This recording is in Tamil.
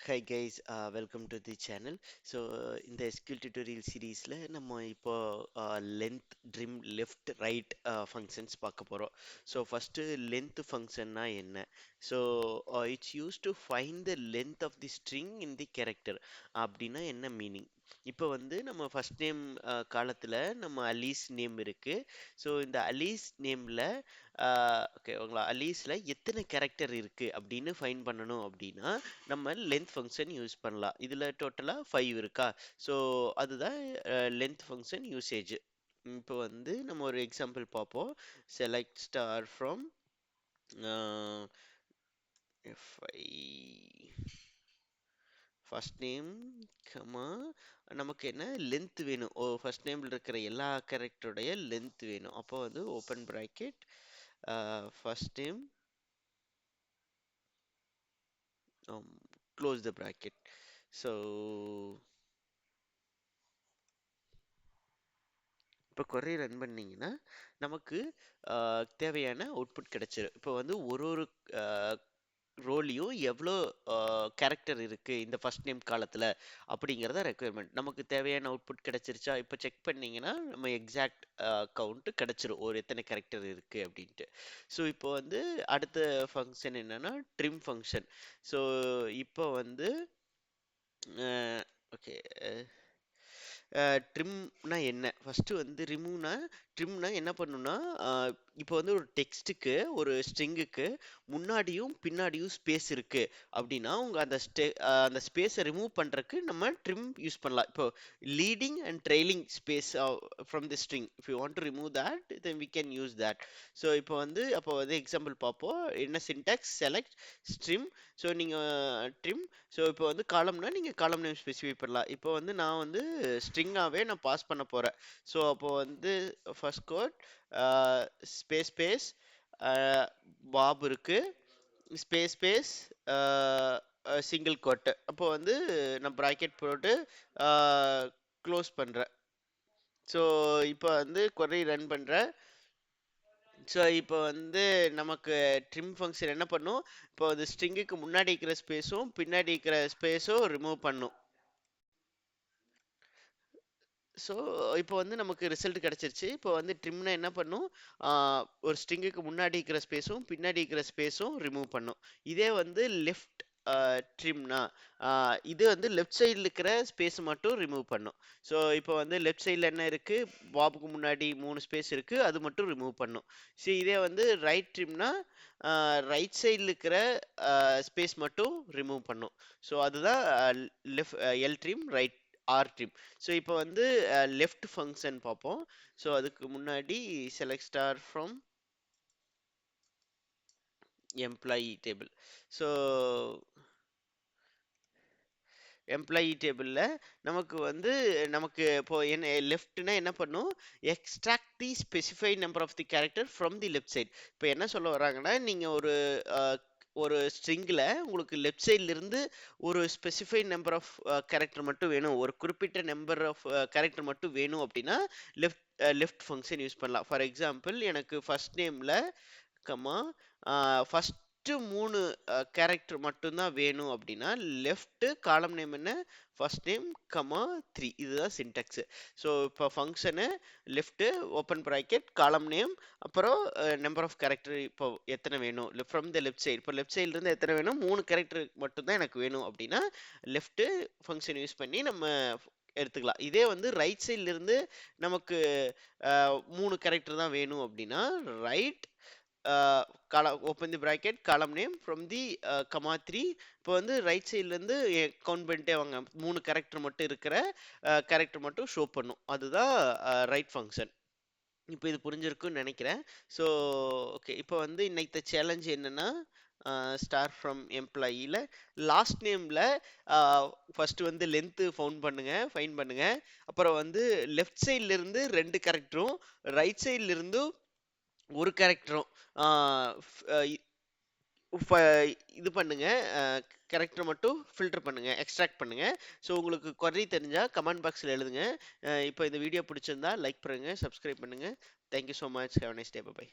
Hi guys, welcome to the channel. இந்த SQL tutorial சீரீஸ்ல நம்ம இப்போ length, trim, left, right functions பார்க்க போறோம். ஃபர்ஸ்ட் length functionனா என்ன? It's used to find the length of the string in the character. அப்படின்னா என்ன மீனிங்? இப்போ வந்து நம்ம ஃபர்ஸ்ட் நேம் காலத்துல நம்ம அலீஸ் நேம் இருக்கு. இந்த அலீஸ் நேம்ல ஓகே உங்களா அலீஸ்ல எத்தனை கேரக்டர் இருக்கு அப்படின்னு ஃபைண்ட் பண்ணணும் அப்படின்னா நம்ம லென்த் ஃபங்க்ஷன் யூஸ் பண்ணலாம். இதுல டோட்டலா 5 இருக்கா? ஸோ அதுதான் லென்த் ஃபங்க்ஷன் யூசேஜ். இப்போ வந்து நம்ம ஒரு எக்ஸாம்பிள் பார்ப்போம். Select star from fi first name comma நமக்கு என்ன லென்த் வேணும். ஃபர்ஸ்ட் நேம்ல இருக்கிற எல்லா கேரக்டருடைய லென்த் வேணும். அப்போ வந்து open bracket first name close the bracket. So இப்போ query ரன் பண்ணீங்கன்னா நமக்கு தேவையான அவுட்புட் கிடைச்சிரும். இப்போ வந்து ஒரு ஒரு ரோலையும் எவ்வளோ கேரக்டர் இருக்கு இந்த ஃபர்ஸ்ட் நேம் காலத்துல அப்படிங்கிறத ரெக்குயர்மெண்ட் நமக்கு தேவையான அவுட்புட் கிடைச்சிருச்சா. இப்போ செக் பண்ணீங்கன்னா நம்ம எக்ஸாக்ட் கவுண்ட் கிடைச்சிரும் ஒரு எத்தனை கேரக்டர் இருக்கு அப்படின்ட்டு. இப்போ வந்து அடுத்த ஃபங்க்ஷன் என்னன்னா ட்ரிம் ஃபங்க்ஷன். ஸோ இப்போ வந்து ஓகே ட்ரிம்னா என்ன? ஃபர்ஸ்ட் வந்து ட்ரிம்னா என்ன பண்ணும்னா இப்போ வந்து ஒரு டெக்ஸ்ட்டுக்கு ஒரு ஸ்ட்ரிங்குக்கு முன்னாடியும் பின்னாடியும் ஸ்பேஸ் இருக்கு அப்படின்னா உங்க அந்த ஸ்பேஸை ரிமூவ் பண்றதுக்கு நம்ம ட்ரிம் யூஸ் பண்ணலாம். இப்போ leading and trailing space from the string if you want to remove that then we can use that. அப்போ வந்து எக்ஸாம்பிள் பார்ப்போம். என்ன சின்டாக்ஸ் செலக்ட் ஸ்ட்ரிம். நீங்க ட்ரிம். இப்போ வந்து காலம்னா நீங்க காலம் நேம் ஸ்பெசிஃபை பண்ணலாம். இப்போ வந்து நான் வந்து ஸ்ட்ரிங்காவே நான் பாஸ் பண்ண போறேன். அப்போ வந்து first quote space space pop இருக்கு ஸ்பேஸ் ஸ்பேஸ் சிங்கிள் கோட். அப்போ வந்து நான் ப்ராக்கெட் போட்டு க்ளோஸ் பண்றேன். இப்போ வந்து query ரன் பண்றேன். இப்போ வந்து நமக்கு ட்ரிம் ஃபங்க்ஷன் என்ன பண்ணும்? இப்போ அது ஸ்ட்ரிங்குக்கு முன்னாடி இருக்கிற ஸ்பேஸும் பின்னாடி இருக்கிற ஸ்பேஸும் ரிமூவ் பண்ணும். ஸோ இப்போ வந்து நமக்கு ரிசல்ட் கிடைச்சிருச்சு. இப்போ வந்து ட்ரிம்னா என்ன பண்ணும்? ஒரு ஸ்ட்ரிங்குக்கு முன்னாடி இருக்கிற ஸ்பேஸும் பின்னாடி இருக்கிற ஸ்பேஸும் ரிமூவ் பண்ணும். இதே வந்து லெஃப்ட் ட்ரிம்னா இது வந்து லெஃப்ட் சைடில் இருக்கிற ஸ்பேஸ் மட்டும் ரிமூவ் பண்ணும். இப்போ வந்து லெஃப்ட் சைடில் என்ன இருக்கு? பாபுக்கு முன்னாடி 3 ஸ்பேஸ் இருக்கு, அது மட்டும் ரிமூவ் பண்ணும். இதே வந்து ரைட் ட்ரிம்னா ரைட் சைடில் இருக்கிற ஸ்பேஸ் மட்டும் ரிமூவ் பண்ணும். அதுதான் L trim, right R trim. இப்போ வந்து லெஃப்ட் ஃபங்க்ஷன் பார்ப்போம். அதுக்கு முன்னாடி select star from employee table. So employee டேபிளில் நமக்கு இப்போ என்ன லெஃப்ட்னா என்ன பண்ணும்? Extract the specified number of the character from the left side. இப்போ என்ன சொல்ல வராங்கன்னா நீங்கள் ஒரு ஸ்ட்ரிங்கில் உங்களுக்கு லெஃப்ட் சைட்ல இருந்து ஒரு ஸ்பெசிஃபைட் நம்பர் ஆஃப் கேரக்டர் மட்டும் வேணும், ஒரு குறிப்பிட்ட நம்பர் ஆஃப் கேரக்டர் மட்டும் வேணும் அப்படின்னா லெஃப்ட் ஃபங்க்ஷன் யூஸ் பண்ணலாம். ஃபார் எக்ஸாம்பிள் எனக்கு ஃபர்ஸ்ட் நேம்ல கமா ஃபர்ஸ்ட் 3 கேரக்டர் மட்டும்தான் வேணும் அப்படின்னா லெஃப்ட் காலம் நேம் என்ன? First name comma 3. இதுதான் சின்டாக்ஸ். இப்போ ஃபங்க்ஷனு லெஃப்ட் ஓப்பன் ப்ராக்கெட் காலம் நேம் அப்புறம் நம்பர் ஆஃப் கேரக்டர் இப்போ எத்தனை வேணும் ஃப்ரம் த லெஃப்ட் சைடு. இப்போ லெஃப்ட் சைட்ல இருந்து எத்தனை வேணும்? 3 கேரக்டர் மட்டும்தான் எனக்கு வேணும் அப்படின்னா லெஃப்ட் ஃபங்க்ஷன் யூஸ் பண்ணி நம்ம எடுத்துக்கலாம். இதே வந்து ரைட் சைட்ல இருந்து நமக்கு 3 கேரக்டர் தான் வேணும் அப்படின்னா ரைட் ஓப்பன் தி பிராக்கெட் காலம் நேம் ஃப்ரம் தி கமா 3. இப்போ வந்து ரைட் சைட்ல இருந்து கவுண்ட் பண்ணிட்டே வாங்க, 3 கேரக்டர் மட்டும் இருக்கிற கேரக்டர் மட்டும் ஷோ பண்ணும். அதுதான் ரைட் ஃபங்க்ஷன். இப்போ இது புரிஞ்சிருக்குன்னு நினைக்கிறேன். ஓகே இப்போ வந்து இன்னைக்கு சேலஞ்ச் என்னன்னா ஸ்டார் ஃப்ரம் எம்ப்ளாயில லாஸ்ட் நேம்ல ஃபர்ஸ்ட் வந்து லென்த் ஃபைண்ட் பண்ணுங்க. அப்புறம் வந்து லெஃப்ட் சைட்ல இருந்து 2 கேரக்டரும் ரைட் சைட்ல இருந்து ஒரு கேரக்டரும் இது பண்ணுங்க. கேரக்டர் மட்டும் ஃபில்டர் பண்ணுங்க, எக்ஸ்ட்ராக்ட் பண்ணுங்க. உங்களுக்கு query தெரிஞ்சா கமெண்ட் பாக்ஸ்ல எழுதுங்க. இப்போ இந்த வீடியோ பிடிச்சிருந்தா லைக் பண்ணுங்க, சப்ஸ்கிரைப் பண்ணுங்க. Thank you so much. Have nice day. By.